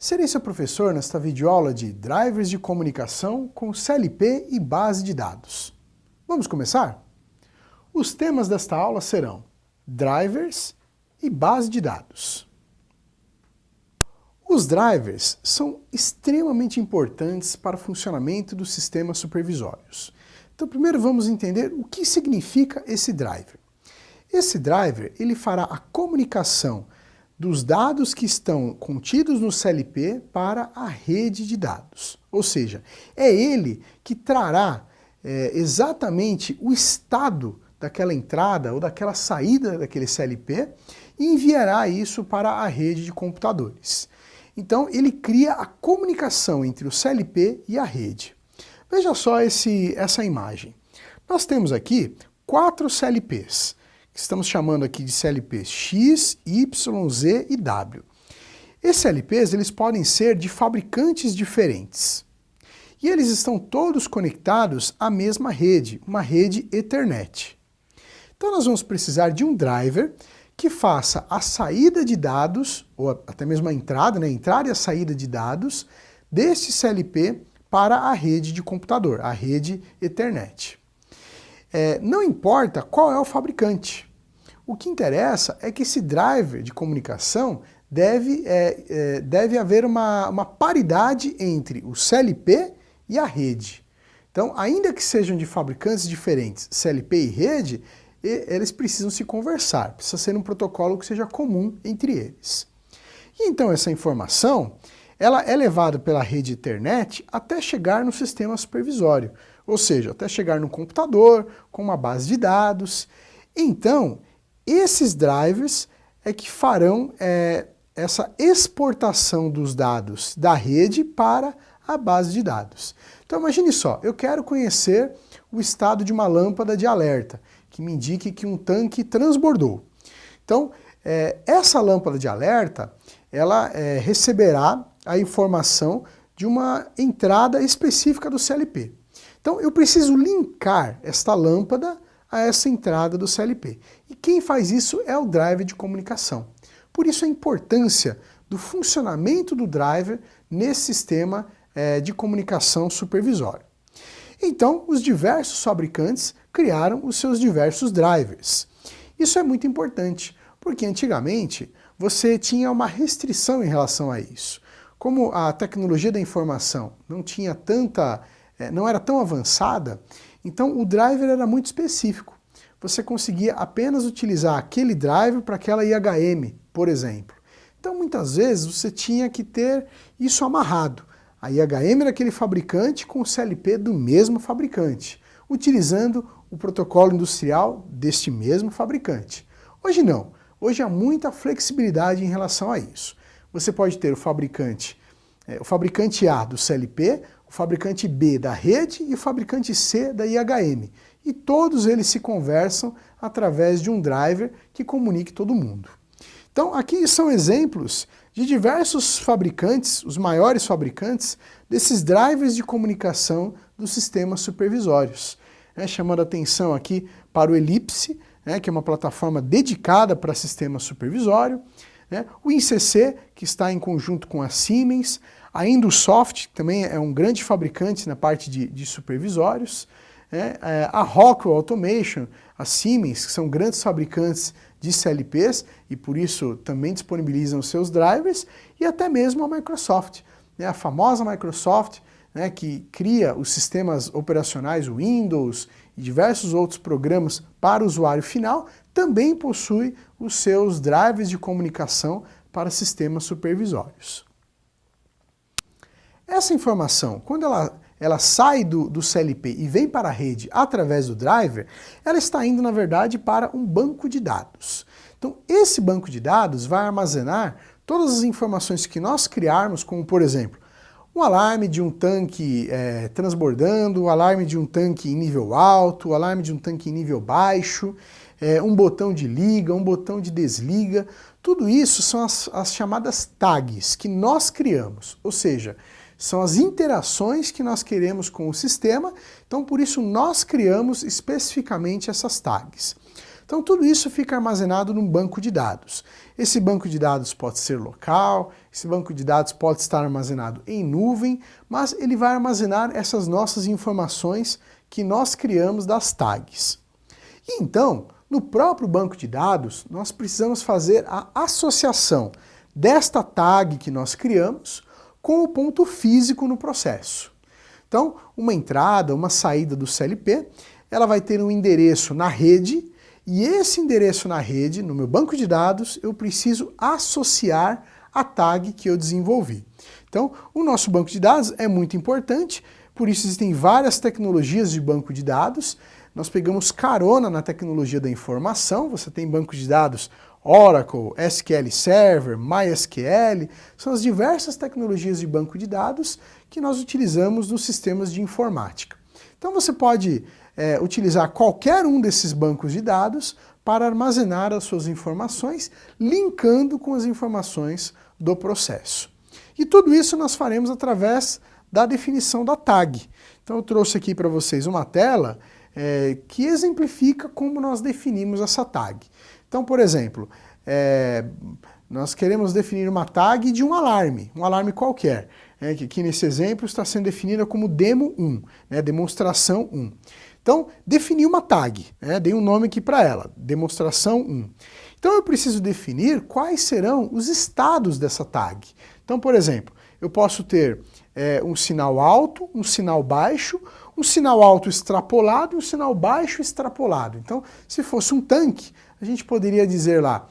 Serei seu professor nesta videoaula de Drivers de Comunicação com CLP e Base de Dados. Vamos começar? Os temas desta aula serão Drivers e Base de Dados. Os drivers são extremamente importantes para o funcionamento dos sistemas supervisórios. Então, primeiro vamos entender o que significa esse driver. Esse driver ele fará a comunicação dos dados que estão contidos no CLP para a rede de dados. Ou seja, é ele que trará exatamente o estado daquela entrada ou daquela saída daquele CLP e enviará isso para a rede de computadores. Então, ele cria a comunicação entre o CLP e a rede. Veja só essa imagem. Nós temos aqui 4 CLPs, que estamos chamando aqui de CLPs X, Y, Z e W. Esses CLPs eles podem ser de fabricantes diferentes. E eles estão todos conectados à mesma rede, uma rede Ethernet. Então nós vamos precisar de um driver que faça a saída de dados, ou até mesmo a entrada, né, a entrada e a saída de dados desse CLP para a rede de computador, a rede Ethernet. Não importa qual é o fabricante. O que interessa é que esse driver de comunicação deve haver uma paridade entre o CLP e a rede. Então, ainda que sejam de fabricantes diferentes, CLP e rede, eles precisam se conversar, precisa ser um protocolo que seja comum entre eles. E então essa informação ela é levada pela rede Ethernet até chegar no sistema supervisório, ou seja, até chegar no computador, com uma base de dados. Então, esses drivers é que farão essa exportação dos dados da rede para a base de dados. Então imagine só, eu quero conhecer o estado de uma lâmpada de alerta, que me indique que um tanque transbordou. Então, essa lâmpada de alerta, ela receberá a informação de uma entrada específica do CLP. Então, eu preciso linkar esta lâmpada a essa entrada do CLP. E quem faz isso é o driver de comunicação. Por isso a importância do funcionamento do driver nesse sistema de comunicação supervisório. Então, os diversos fabricantes criaram os seus diversos drivers. Isso é muito importante, porque antigamente você tinha uma restrição em relação a isso. Como a tecnologia da informação não era tão avançada, então o driver era muito específico. Você conseguia apenas utilizar aquele driver para aquela IHM, por exemplo. Então muitas vezes você tinha que ter isso amarrado. A IHM daquele fabricante com o CLP do mesmo fabricante, utilizando o protocolo industrial deste mesmo fabricante. Hoje não. Hoje há muita flexibilidade em relação a isso. Você pode ter o fabricante A do CLP, o fabricante B da rede e o fabricante C da IHM. E todos eles se conversam através de um driver que comunique todo mundo. Então aqui são exemplos de diversos fabricantes, os maiores fabricantes, desses drivers de comunicação dos sistemas supervisórios. Chamando a atenção aqui para o Ellipse, que é uma plataforma dedicada para sistema supervisório, o INCC, que está em conjunto com a Siemens, a Indusoft, que também é um grande fabricante na parte de supervisórios, a Rockwell Automation, a Siemens, que são grandes fabricantes de CLPs e por isso também disponibilizam os seus drivers, e até mesmo a Microsoft, a famosa Microsoft, que cria os sistemas operacionais Windows e diversos outros programas para o usuário final, também possui os seus drivers de comunicação para sistemas supervisórios. Essa informação, quando ela sai do CLP e vem para a rede através do driver, ela está indo, na verdade, para um banco de dados. Então, esse banco de dados vai armazenar todas as informações que nós criarmos, como, por exemplo, um alarme de um tanque transbordando, um alarme de um tanque em nível alto, um alarme de um tanque em nível baixo, um botão de liga, um botão de desliga. Tudo isso são as chamadas tags que nós criamos, ou seja, são as interações que nós queremos com o sistema, então por isso nós criamos especificamente essas tags. Então tudo isso fica armazenado num banco de dados. Esse banco de dados pode ser local, esse banco de dados pode estar armazenado em nuvem, mas ele vai armazenar essas nossas informações que nós criamos das tags. E então, no próprio banco de dados, nós precisamos fazer a associação desta tag que nós criamos com o ponto físico no processo. Então, uma entrada, uma saída do CLP, ela vai ter um endereço na rede, e esse endereço na rede, no meu banco de dados, eu preciso associar a tag que eu desenvolvi. Então, o nosso banco de dados é muito importante, por isso existem várias tecnologias de banco de dados. Nós pegamos carona na tecnologia da informação, você tem bancos de dados Oracle, SQL Server, MySQL, são as diversas tecnologias de banco de dados que nós utilizamos nos sistemas de informática. Então você pode utilizar qualquer um desses bancos de dados para armazenar as suas informações, linkando com as informações do processo. E tudo isso nós faremos através da definição da tag. Então eu trouxe aqui para vocês uma tela que exemplifica como nós definimos essa tag. Então, por exemplo, nós queremos definir uma tag de um alarme qualquer, que aqui nesse exemplo está sendo definida como demo1, demonstração 1. Então, defini uma tag, dei um nome aqui para ela, demonstração 1. Então eu preciso definir quais serão os estados dessa tag. Então, por exemplo, eu posso ter um sinal alto, um sinal baixo, um sinal alto extrapolado e um sinal baixo extrapolado. Então, se fosse um tanque, a gente poderia dizer lá,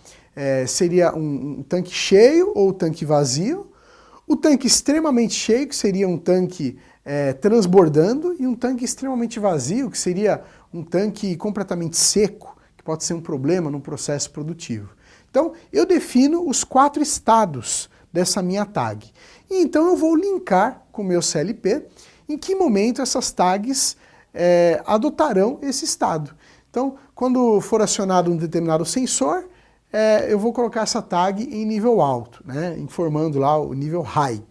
seria um tanque cheio ou tanque vazio, o tanque extremamente cheio, que seria um tanque transbordando, e um tanque extremamente vazio, que seria um tanque completamente seco, que pode ser um problema no processo produtivo. Então, eu defino os 4 estados dessa minha tag. E então eu vou linkar com o meu CLP em que momento essas tags adotarão esse estado. Então, quando for acionado um determinado sensor, eu vou colocar essa tag em nível alto, informando lá o nível high.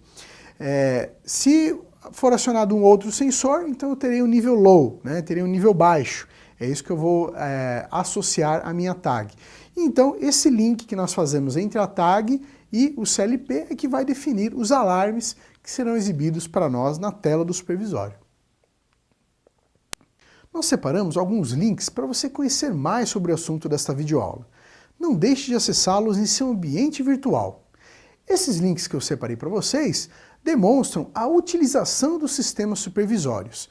Se for acionado um outro sensor, então eu terei um nível low, terei um nível baixo. É isso que eu vou associar à minha tag. Então, esse link que nós fazemos entre a tag e o CLP é que vai definir os alarmes que serão exibidos para nós na tela do supervisório. Nós separamos alguns links para você conhecer mais sobre o assunto desta videoaula. Não deixe de acessá-los em seu ambiente virtual. Esses links que eu separei para vocês demonstram a utilização dos sistemas supervisórios.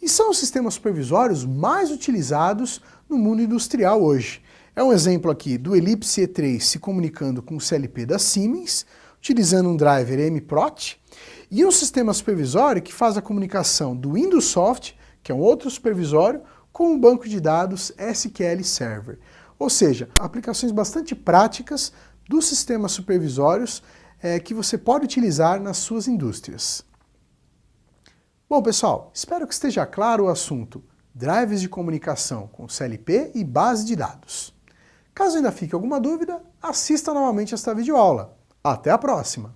E são os sistemas supervisórios mais utilizados no mundo industrial hoje. É um exemplo aqui do Ellipse E3 se comunicando com o CLP da Siemens, utilizando um driver mProt, e um sistema supervisório que faz a comunicação do Windows Soft, que é um outro supervisório, com um banco de dados SQL Server. Ou seja, aplicações bastante práticas dos sistemas supervisórios que você pode utilizar nas suas indústrias. Bom, pessoal, espero que esteja claro o assunto drivers de comunicação com CLP e base de dados. Caso ainda fique alguma dúvida, assista novamente esta videoaula. Até a próxima!